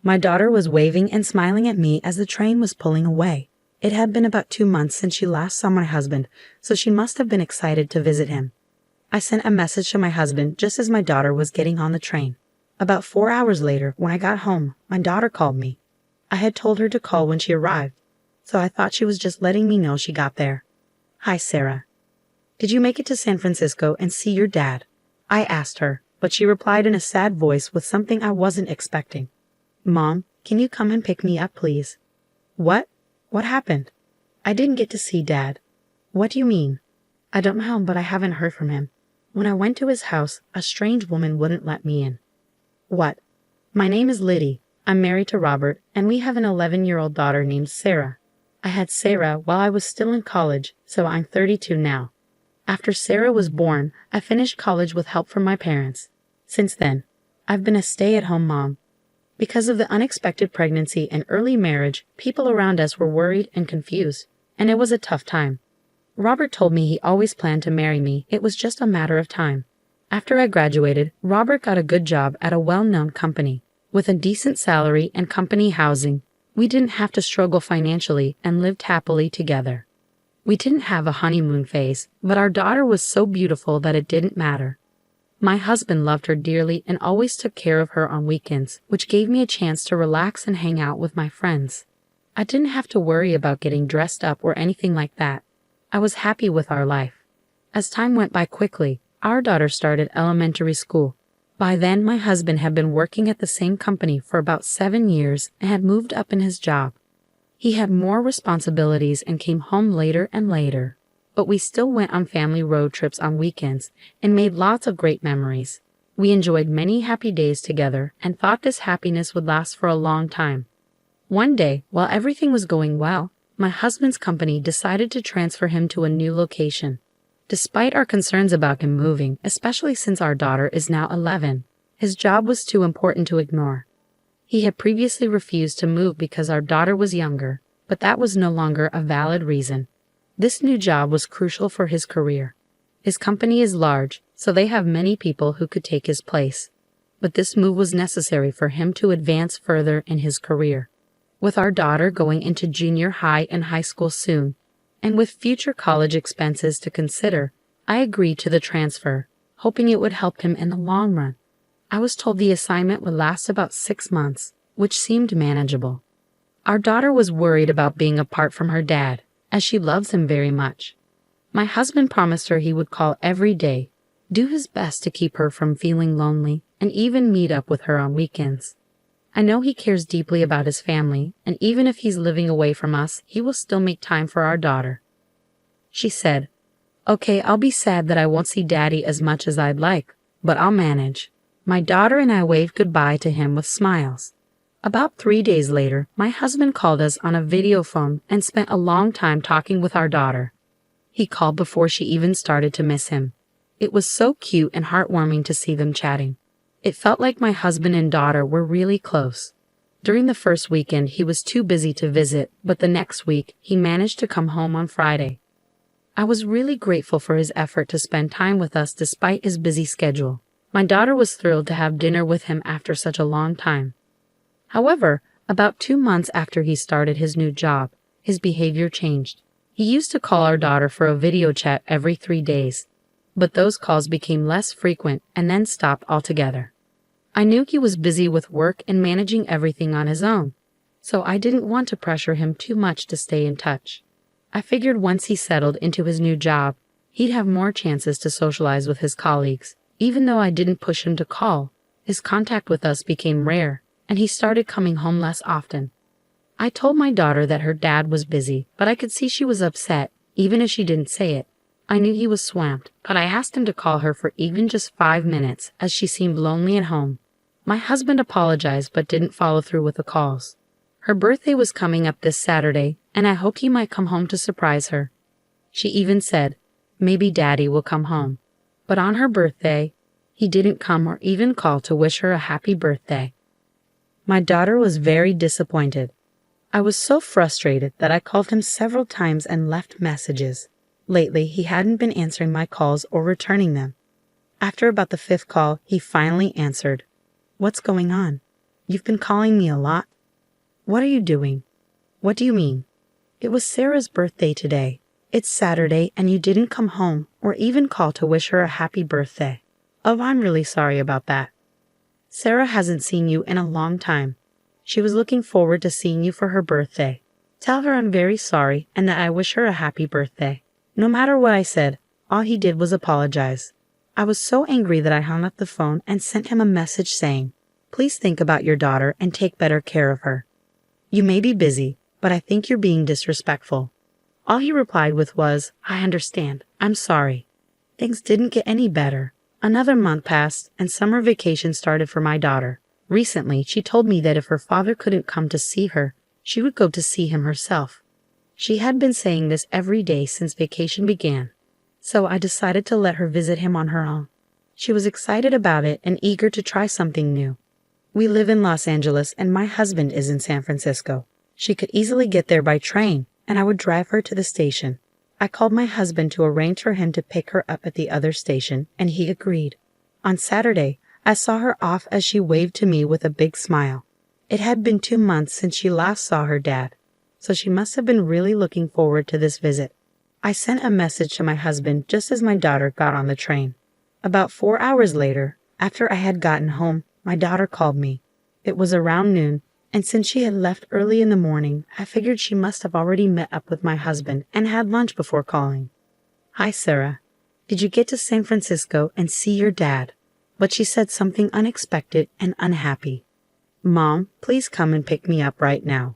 My daughter was waving and smiling at me as the train was pulling away. It had been about 2 months since she last saw my husband, so she must have been excited to visit him. I sent a message to my husband just as my daughter was getting on the train. About 4 hours later, when I got home, my daughter called me. I had told her to call when she arrived, so I thought she was just letting me know she got there. "Hi, Sarah. Did you make it to San Francisco and see your dad?" I asked her, but she replied in a sad voice with something I wasn't expecting. "Mom, can you come and pick me up, please?" "What? What happened?" "I didn't get to see Dad." "What do you mean?" "I don't know, but I haven't heard from him. When I went to his house, a strange woman wouldn't let me in." "What?" "My name is Liddy. I'm married to Robert, and we have an 11-year-old daughter named Sarah. I had Sarah while I was still in college, so I'm 32 now. After Sarah was born, I finished college with help from my parents. Since then, I've been a stay-at-home mom. Because of the unexpected pregnancy and early marriage, people around us were worried and confused, and it was a tough time. Robert told me he always planned to marry me. It was just a matter of time. After I graduated, Robert got a good job at a well-known company. With a decent salary and company housing, we didn't have to struggle financially and lived happily together. We didn't have a honeymoon phase, but our daughter was so beautiful that it didn't matter. My husband loved her dearly and always took care of her on weekends, which gave me a chance to relax and hang out with my friends. I didn't have to worry about getting dressed up or anything like that. I was happy with our life. As time went by quickly, our daughter started elementary school. By then, my husband had been working at the same company for about 7 years and had moved up in his job. He had more responsibilities and came home later and later, but we still went on family road trips on weekends and made lots of great memories. We enjoyed many happy days together and thought this happiness would last for a long time. One day, while everything was going well, my husband's company decided to transfer him to a new location. Despite our concerns about him moving, especially since our daughter is now 11, his job was too important to ignore. He had previously refused to move because our daughter was younger, but that was no longer a valid reason. This new job was crucial for his career. His company is large, so they have many people who could take his place. But this move was necessary for him to advance further in his career. With our daughter going into junior high and high school soon, and with future college expenses to consider, I agreed to the transfer, hoping it would help him in the long run. I was told the assignment would last about 6 months, which seemed manageable. Our daughter was worried about being apart from her dad, as she loves him very much. My husband promised her he would call every day, do his best to keep her from feeling lonely, and even meet up with her on weekends. I know he cares deeply about his family, and even if he's living away from us, he will still make time for our daughter. She said, "Okay, I'll be sad that I won't see Daddy as much as I'd like, but I'll manage." My daughter and I waved goodbye to him with smiles. About 3 days later, my husband called us on a video phone and spent a long time talking with our daughter. He called before she even started to miss him. It was so cute and heartwarming to see them chatting. It felt like my husband and daughter were really close. During the first weekend, he was too busy to visit, but the next week, he managed to come home on Friday. I was really grateful for his effort to spend time with us despite his busy schedule. My daughter was thrilled to have dinner with him after such a long time. However, about 2 months after he started his new job, his behavior changed. He used to call our daughter for a video chat every 3 days. But those calls became less frequent and then stopped altogether. I knew he was busy with work and managing everything on his own, so I didn't want to pressure him too much to stay in touch. I figured once he settled into his new job, he'd have more chances to socialize with his colleagues. Even though I didn't push him to call, his contact with us became rare, and he started coming home less often. I told my daughter that her dad was busy, but I could see she was upset, even if she didn't say it. I knew he was swamped, but I asked him to call her for even just 5 minutes, as she seemed lonely at home. My husband apologized but didn't follow through with the calls. Her birthday was coming up this Saturday, and I hoped he might come home to surprise her. She even said, maybe Daddy will come home. But on her birthday, he didn't come or even call to wish her a happy birthday. My daughter was very disappointed. I was so frustrated that I called him several times and left messages. Lately, he hadn't been answering my calls or returning them. After about the 5th call, he finally answered. "What's going on?" You've been calling me a lot. What are you doing? What do you mean? It was Sarah's birthday today. It's Saturday and you didn't come home or even call to wish her a happy birthday. Oh, I'm really sorry about that. Sarah hasn't seen you in a long time. She was looking forward to seeing you for her birthday. Tell her I'm very sorry and that I wish her a happy birthday. No matter what I said, all he did was apologize. I was so angry that I hung up the phone and sent him a message saying, "Please think about your daughter and take better care of her. You may be busy, but I think you're being disrespectful." All he replied with was, "I understand. I'm sorry." Things didn't get any better. Another month passed and summer vacation started for my daughter. Recently, she told me that if her father couldn't come to see her, she would go to see him herself. She had been saying this every day since vacation began, so I decided to let her visit him on her own. She was excited about it and eager to try something new. We live in Los Angeles and my husband is in San Francisco. She could easily get there by train, and I would drive her to the station. I called my husband to arrange for him to pick her up at the other station, and he agreed. On Saturday, I saw her off as she waved to me with a big smile. It had been 2 months since she last saw her dad, so she must have been really looking forward to this visit. I sent a message to my husband just as my daughter got on the train. About 4 hours later, after I had gotten home, my daughter called me. It was around noon, and since she had left early in the morning, I figured she must have already met up with my husband and had lunch before calling. "Hi, Sarah. Did you get to San Francisco and see your dad?" But she said something unexpected and unhappy. "Mom, please come and pick me up right now."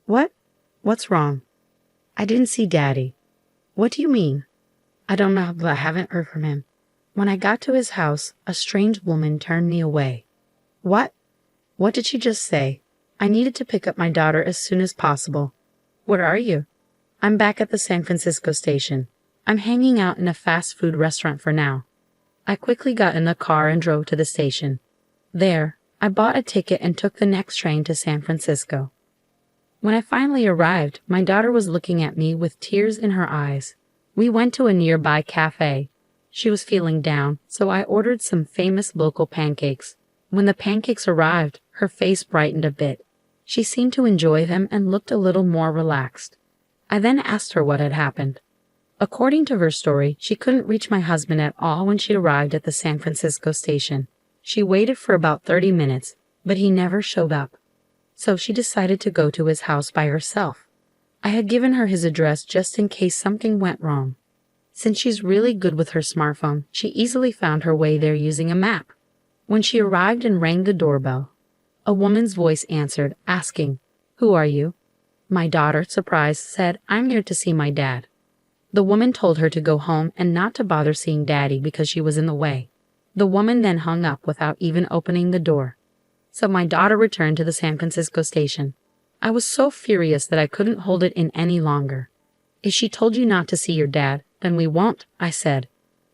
"What? What's wrong?" "I didn't see Daddy." "What do you mean?" "I don't know, but I haven't heard from him. When I got to his house, a strange woman turned me away." "What? What did she just say?" "I needed to pick up my daughter as soon as possible." "Where are you?" "I'm back at the San Francisco station. I'm hanging out in a fast food restaurant for now." I quickly got in the car and drove to the station. There, I bought a ticket and took the next train to San Francisco. When I finally arrived, my daughter was looking at me with tears in her eyes. We went to a nearby cafe. She was feeling down, so I ordered some famous local pancakes. When the pancakes arrived, her face brightened a bit. She seemed to enjoy them and looked a little more relaxed. I then asked her what had happened. According to her story, she couldn't reach my husband at all when she arrived at the San Francisco station. She waited for about 30 minutes, but he never showed up. So she decided to go to his house by herself. I had given her his address just in case something went wrong. Since she's really good with her smartphone, she easily found her way there using a map. When she arrived and rang the doorbell, a woman's voice answered, asking, "Who are you?" My daughter, surprised, said, "I'm here to see my dad." The woman told her to go home and not to bother seeing Daddy because she was in the way. The woman then hung up without even opening the door. So my daughter returned to the San Francisco station. I was so furious that I couldn't hold it in any longer. "If she told you not to see your dad, then we won't," I said.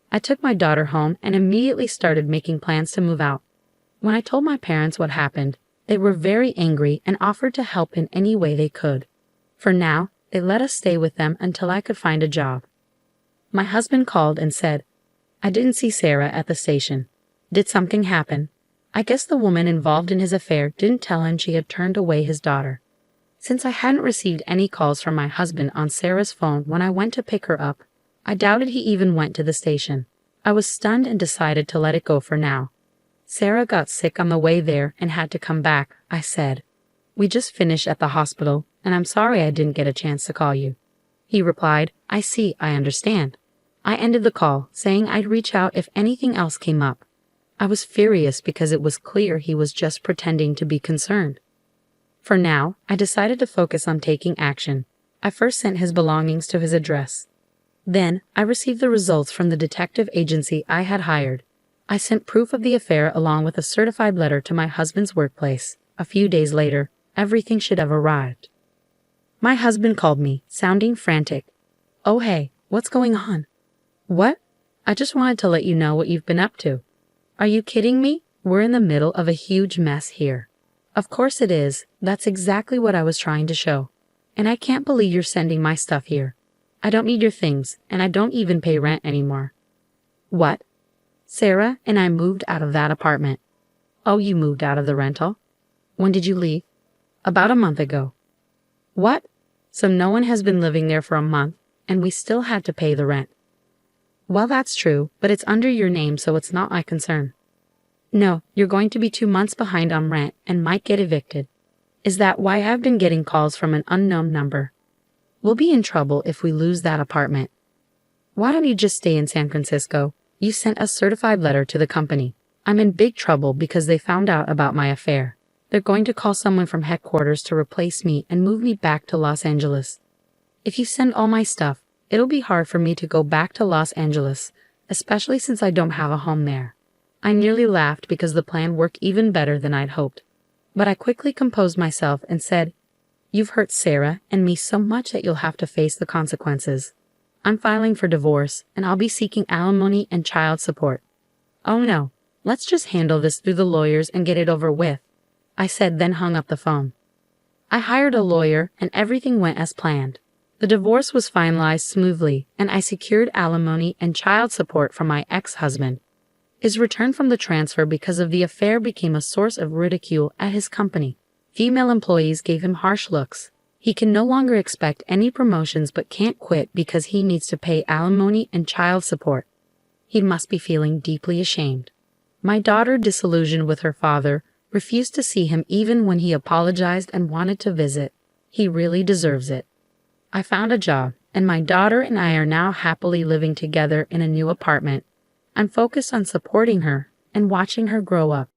I took my daughter home and immediately started making plans to move out. When I told my parents what happened, they were very angry and offered to help in any way they could. For now, they let us stay with them until I could find a job. My husband called and said, "I didn't see Sarah at the station. Did something happen?" I guess the woman involved in his affair didn't tell him she had turned away his daughter. Since I hadn't received any calls from my husband on Sarah's phone when I went to pick her up, I doubted he even went to the station. I was stunned and decided to let it go for now. "Sarah got sick on the way there and had to come back," I said. "We just finished at the hospital, and I'm sorry I didn't get a chance to call you." He replied, "I see, I understand." I ended the call, saying I'd reach out if anything else came up. I was furious because it was clear he was just pretending to be concerned. For now, I decided to focus on taking action. I first sent his belongings to his address. Then, I received the results from the detective agency I had hired. I sent proof of the affair along with a certified letter to my husband's workplace. A few days later, everything should have arrived. My husband called me, sounding frantic. "Oh hey, what's going on?" "What? I just wanted to let you know what you've been up to." "Are you kidding me? We're in the middle of a huge mess here." "Of course it is. That's exactly what I was trying to show. And I can't believe you're sending my stuff here. I don't need your things, and I don't even pay rent anymore." "What?" "Sarah and I moved out of that apartment." "Oh, you moved out of the rental?" When did you leave? About a month ago. What? So no one has been living there for a month, and we still had to pay the rent. Well, that's true, but it's under your name, so it's not my concern. No, you're going to be 2 months behind on rent and might get evicted. Is that why I've been getting calls from an unknown number? We'll be in trouble if we lose that apartment. Why don't you just stay in San Francisco? You sent a certified letter to the company. I'm in big trouble because they found out about my affair. They're going to call someone from headquarters to replace me and move me back to Los Angeles. If you send all my stuff, it'll be hard for me to go back to Los Angeles, especially since I don't have a home there. I nearly laughed because the plan worked even better than I'd hoped. But I quickly composed myself and said, "You've hurt Sarah and me so much that you'll have to face the consequences. I'm filing for divorce, and I'll be seeking alimony and child support." "Oh no, let's just handle this through the lawyers and get it over with," I said, then hung up the phone. I hired a lawyer, and everything went as planned. The divorce was finalized smoothly, and I secured alimony and child support from my ex-husband. His return from the transfer because of the affair became a source of ridicule at his company. Female employees gave him harsh looks. He can no longer expect any promotions but can't quit because he needs to pay alimony and child support. He must be feeling deeply ashamed. My daughter, disillusioned with her father, refused to see him even when he apologized and wanted to visit. He really deserves it. I found a job, and my daughter and I are now happily living together in a new apartment. I'm focused on supporting her and watching her grow up.